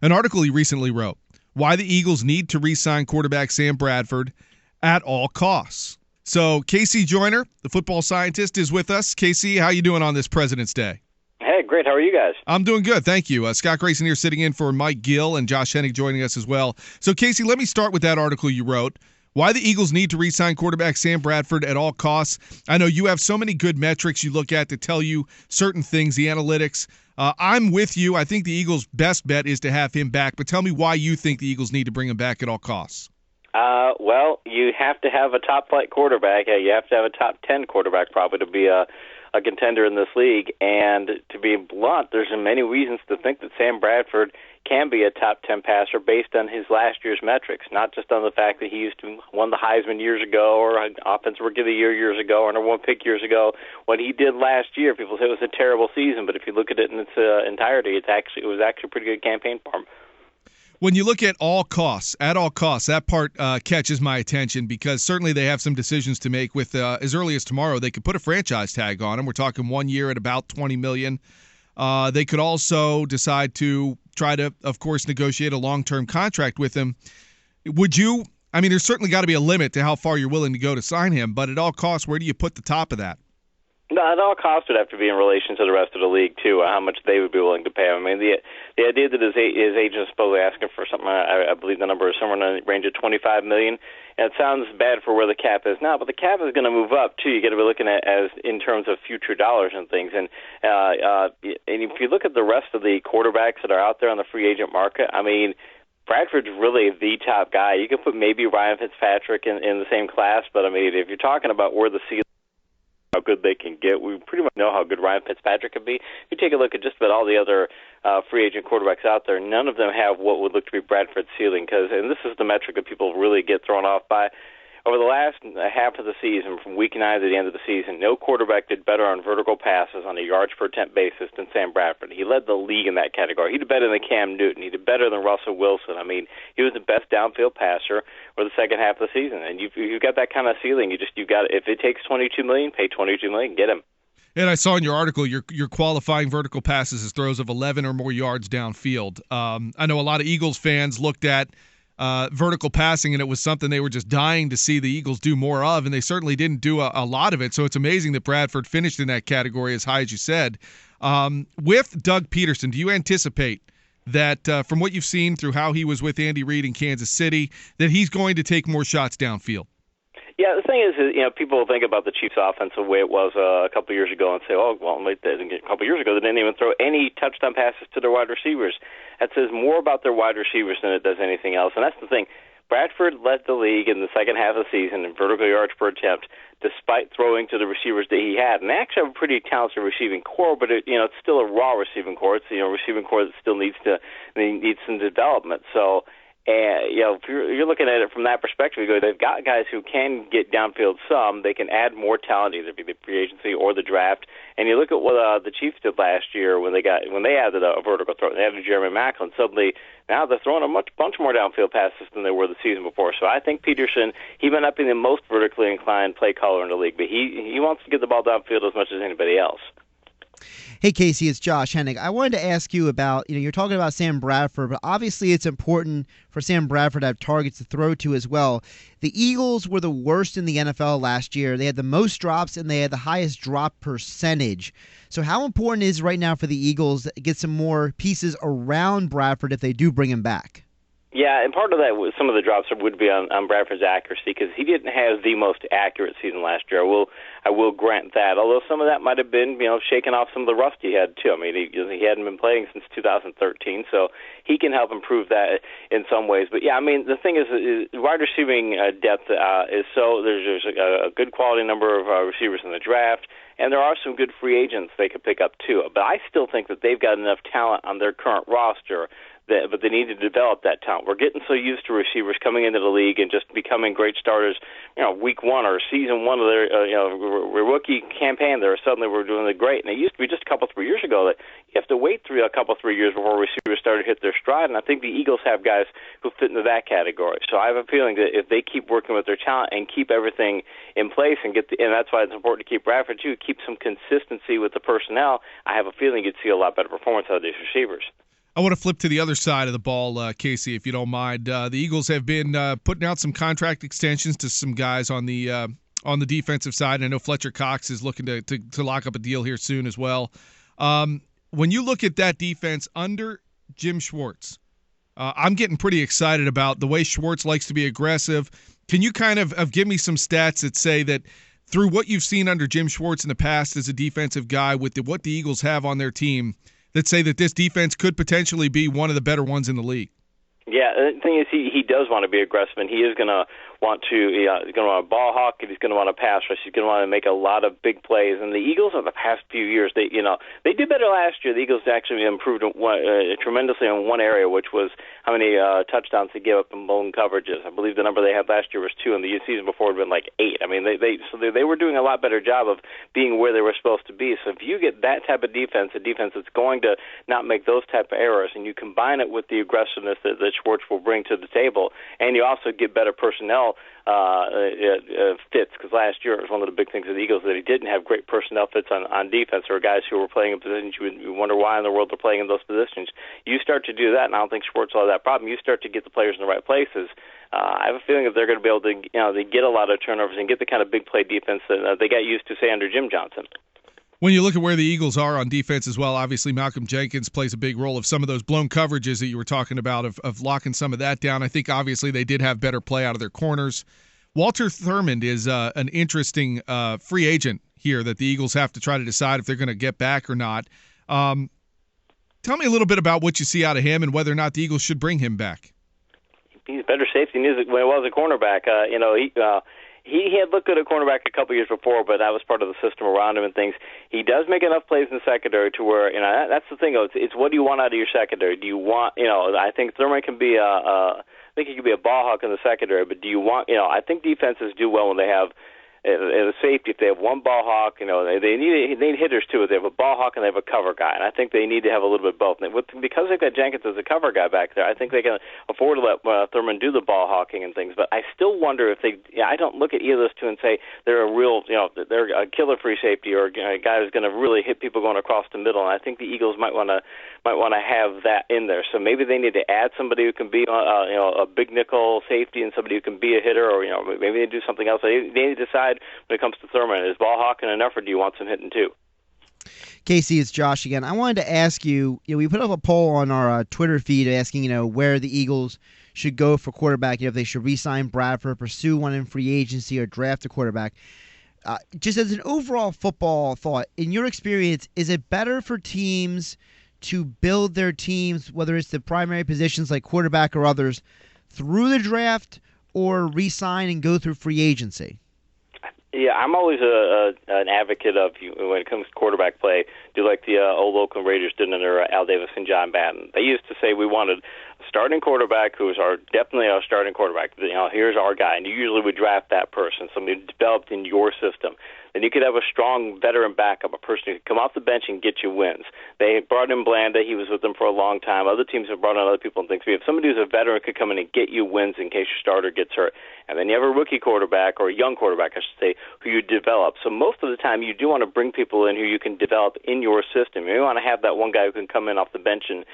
an article he recently wrote, Why the Eagles Need to Re-Sign Quarterback Sam Bradford at All Costs. So Casey Joyner, the football scientist, is with us. Casey, how you doing on this President's Day? Hey, great. How are you guys? I'm doing good, thank you. Scott Grayson here sitting in for Mike Gill and Josh Hennig joining us as well. So Casey, let me start with that article you wrote. Why the Eagles need to re-sign quarterback Sam Bradford at all costs. I know you have so many good metrics you look at to tell you certain things, the analytics. I'm with you. I think the Eagles' best bet is to have him back, but tell me why you think the Eagles need to bring him back at all costs. Well, you have to have a top-flight quarterback. You have to have a top 10 quarterback probably to be a contender in this league. And to be blunt, there's many reasons to think that Sam Bradford can be a top 10 passer based on his last year's metrics, not just on the fact that he used to won the Heisman years ago or an Offensive Rookie of the Year years ago or number one pick years ago. What he did last year, people say it was a terrible season, but if you look at it in its entirety, it was actually a pretty good campaign for him. When you look at all costs, that part catches my attention because certainly they have some decisions to make with as early as tomorrow. They could put a franchise tag on him. We're talking 1 year at about $20 million. They could also decide to try to, of course, negotiate a long-term contract with him. Would you – I mean, there's certainly got to be a limit to how far you're willing to go to sign him, but at all costs, where do you put the top of that? No, at all costs would have to be in relation to the rest of the league, too, how much they would be willing to pay him. I mean, the idea that his agent is supposedly asking for something, I believe the number is somewhere in the range of $25 million, and it sounds bad for where the cap is now, but the cap is going to move up, too. You got to be looking at as in terms of future dollars and things. And if you look at the rest of the quarterbacks that are out there on the free agent market, I mean, Bradford's really the top guy. You could put maybe Ryan Fitzpatrick in the same class, but, I mean, if you're talking about where the ceiling, how good they can get, we pretty much know how good Ryan Fitzpatrick could be. If you take a look at just about all the other free agent quarterbacks out there, none of them have what would look to be Bradford's ceiling, and this is the metric that people really get thrown off by. Over the last half of the season, from week 9 to the end of the season, no quarterback did better on vertical passes on a yards per attempt basis than Sam Bradford. He led the league in that category. He did better than Cam Newton. He did better than Russell Wilson. I mean, he was the best downfield passer for the second half of the season. And you've got that kind of ceiling. You got if it takes $22 million, pay $22 million, get him. And I saw in your article you're qualifying vertical passes as throws of 11 or more yards downfield. I know a lot of Eagles fans looked at vertical passing, and it was something they were just dying to see the Eagles do more of, and they certainly didn't do a lot of it. So it's amazing that Bradford finished in that category as high as you said. With Doug Peterson, do you anticipate that from what you've seen through how he was with Andy Reid in Kansas City, that he's going to take more shots downfield? Yeah, the thing is, people think about the Chiefs' offense the way it was a couple of years ago and say, oh, well, a couple of years ago they didn't even throw any touchdown passes to their wide receivers. That says more about their wide receivers than it does anything else. And that's the thing. Bradford led the league in the second half of the season in vertical yards per attempt, despite throwing to the receivers that he had. And they actually have a pretty talented receiving core, but it's still a raw receiving core. It's a receiving core that still needs some development. So. And, if you're looking at it from that perspective, you go, they've got guys who can get downfield some. They can add more talent, either be the free agency or the draft. And you look at what the Chiefs did last year when they added a vertical throw. They added Jeremy Maclin. Suddenly, now they're throwing a bunch more downfield passes than they were the season before. So I think Peterson, he might not be the most vertically inclined play caller in the league, but he wants to get the ball downfield as much as anybody else. Hey, Casey, it's Josh Hennig. I wanted to ask you about, you're talking about Sam Bradford, but obviously it's important for Sam Bradford to have targets to throw to as well. The Eagles were the worst in the NFL last year. They had the most drops, and they had the highest drop percentage. So how important is right now for the Eagles to get some more pieces around Bradford if they do bring him back? Yeah, and part of that, some of the drops would be on Bradford's accuracy because he didn't have the most accurate season last year. I will grant that, although some of that might have been, shaking off some of the rust he had, too. I mean, he hadn't been playing since 2013, so he can help improve that in some ways. But, yeah, I mean, the thing is wide receiving depth is so – there's a good quality number of receivers in the draft, and there are some good free agents they could pick up, too. But I still think that they've got enough talent on their current roster but they need to develop that talent. We're getting so used to receivers coming into the league and just becoming great starters, week 1 or season 1 of their, rookie campaign. Suddenly we're doing it great. And it used to be just a couple, 3 years ago that you have to wait 3 years before receivers started to hit their stride. And I think the Eagles have guys who fit into that category. So I have a feeling that if they keep working with their talent and keep everything in place and and that's why it's important to keep Bradford too, keep some consistency with the personnel, I have a feeling you'd see a lot better performance out of these receivers. I want to flip to the other side of the ball, Casey, if you don't mind. The Eagles have been putting out some contract extensions to some guys on the defensive side. I know Fletcher Cox is looking to lock up a deal here soon as well. When you look at that defense under Jim Schwartz, I'm getting pretty excited about the way Schwartz likes to be aggressive. Can you kind of give me some stats that say that through what you've seen under Jim Schwartz in the past as a defensive guy with what the Eagles have on their team, that say that this defense could potentially be one of the better ones in the league? Yeah, the thing is, he does want to be aggressive, and he is going to want to. He's going to want to ball hawk, and he's going to want to pass rush. He's going to want to make a lot of big plays. And the Eagles, over the past few years, they did better last year. The Eagles actually improved tremendously in one area, which was how many touchdowns they gave up in blown coverages. I believe the number they had last year was 2, and the season before had been like 8. I mean, they were doing a lot better job of being where they were supposed to be. So if you get that type of defense, a defense that's going to not make those type of errors, and you combine it with the aggressiveness that Schwartz will bring to the table, and you also get better personnel fits, because last year it was one of the big things of the Eagles that he didn't have great personnel fits on defense, or guys who were playing in positions you wonder why in the world they're playing in those positions. You start to do that, and I don't think Schwartz will have that problem. You start to get the players in the right places. I have a feeling that they're going to be able to, they get a lot of turnovers and get the kind of big play defense that they got used to, say, under Jim Johnson. When you look at where the Eagles are on defense as well, obviously Malcolm Jenkins plays a big role of some of those blown coverages that you were talking about, of locking some of that down. I think obviously they did have better play out of their corners. Walter Thurmond is an interesting free agent here that the Eagles have to try to decide if they're going to get back or not. Tell me a little bit about what you see out of him and whether or not the Eagles should bring him back. He's better safety than he was a cornerback. He had looked good at cornerback a couple years before, but that was part of the system around him and things. He does make enough plays in the secondary to where, that's the thing. It's what do you want out of your secondary? Do you want, I think Thurman can be I think he could be a ball hawk in the secondary, but do you want, I think defenses do well when they have a safety. If they have one ball hawk, they need hitters too. They have a ball hawk and they have a cover guy, and I think they need to have a little bit of both. And because they've got Jenkins as a cover guy back there, I think they can afford to let Thurman do the ball hawking and things. But I still wonder if I don't look at either of those two and say they're a real, they're a killer free safety or a guy who's going to really hit people going across the middle. And I think the Eagles might want to have that in there. So maybe they need to add somebody who can be a big nickel safety and somebody who can be a hitter, or maybe they do something else. They need to decide when it comes to Thurman. Is ball hawking enough, or do you want some hitting too? Casey, it's Josh again. I wanted to ask you, we put up a poll on our Twitter feed asking, where the Eagles should go for quarterback, if they should re-sign Bradford, pursue one in free agency, or draft a quarterback. Just as an overall football thought, in your experience, is it better for teams to build their teams, whether it's the primary positions like quarterback or others, through the draft, or re-sign and go through free agency? Yeah, I'm always an advocate of, when it comes to quarterback play, do like the old Oakland Raiders did under Al Davis and John Madden. They used to say we wanted a starting quarterback who was definitely our starting quarterback. Here's our guy, and you usually would draft that person, somebody developed in your system. Then you could have a strong veteran backup, a person who could come off the bench and get you wins. They brought in Blanda. He was with them for a long time. Other teams have brought in other people and things. We have somebody who's a veteran who could come in and get you wins in case your starter gets hurt. And then you have a rookie quarterback, or a young quarterback, I should say, who you develop. So most of the time you do want to bring people in who you can develop in your system. You want to have that one guy who can come in off the bench, and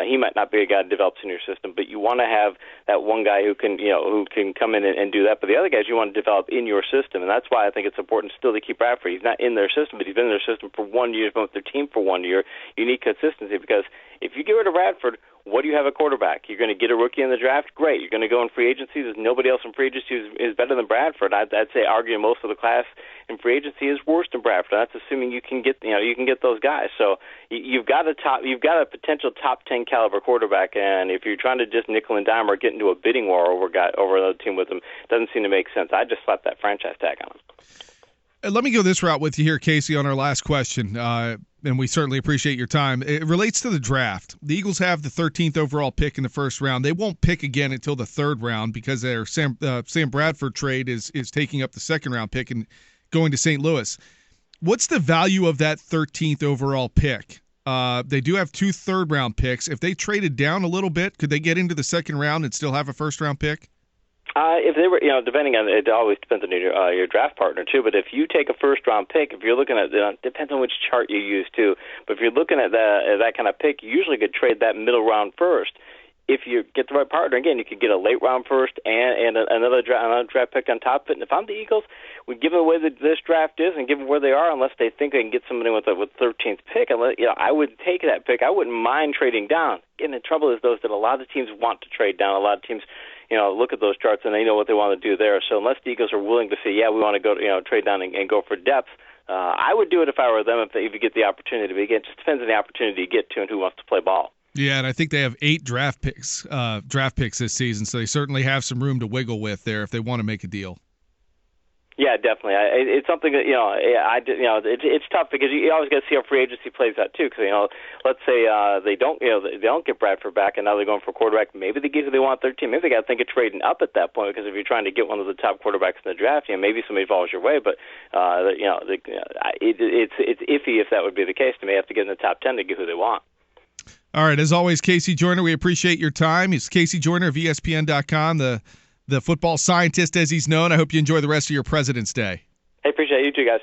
he might not be a guy that develops in your system, but you want to have that one guy who can come in and do that. But the other guys you want to develop in your system, and that's why I think it's important still to keep Bradford. He's not in their system, but he's been in their system for 1 year. He's been with their team for 1 year. You need consistency, because if you get rid of Bradford, what do you have at quarterback? You're going to get a rookie in the draft? Great. You're going to go in free agency. There's nobody else in free agency is better than Bradford. I'd say arguing most of the class in free agency is worse than Bradford. That's assuming you can get those guys. So you've got a potential top 10 caliber quarterback, and if you're trying to just nickel and dime or get into a bidding war over another team with him, it doesn't seem to make sense. I just slap that franchise tag on him. Let me go this route with you here, Casey, on our last question, and we certainly appreciate your time. It relates to the draft. The Eagles have the 13th overall pick in the first round. They won't pick again until the third round because their Sam Bradford trade is taking up the second-round pick and going to St. Louis. What's the value of that 13th overall pick? They do have 2 third-round picks. If they traded down a little bit, could they get into the second round and still have a first-round pick? If they were, depending on, it always depends on your draft partner too. But if you take a first-round pick, if you're looking at, depends on which chart you use too. But if you're looking at that kind of pick, you usually could trade that middle round first. If you get the right partner, again, you could get a late round first and another draft pick on top of it. And if I'm the Eagles, we give it away that this draft is and give them where they are, unless they think they can get somebody with 13th pick. And I would take that pick. I wouldn't mind trading down. Again, the trouble is those that a lot of teams want to trade down. A lot of teams, look at those charts and they know what they want to do there. So unless the Eagles are willing to say, yeah, we want to go, trade down and go for depth, I would do it if I were them. If you get the opportunity, but again, it just depends on the opportunity you get to and who wants to play ball. Yeah, and I think they have 8 draft picks this season, so they certainly have some room to wiggle with there if they want to make a deal. Yeah, definitely. It's something that it's tough because you always got to see how free agency plays out too. Because let's say they don't get Bradford back, and now they're going for a quarterback. Maybe they get who they want 13. Maybe they got to think of trading up at that point because if you're trying to get one of the top quarterbacks in the draft, maybe somebody falls your way. But it's iffy if that would be the case. They may have to get in the top 10 to get who they want. All right, as always, Casey Joyner, we appreciate your time. He's Casey Joyner of ESPN.com, the football scientist as he's known. I hope you enjoy the rest of your President's Day. I appreciate it. You too, guys.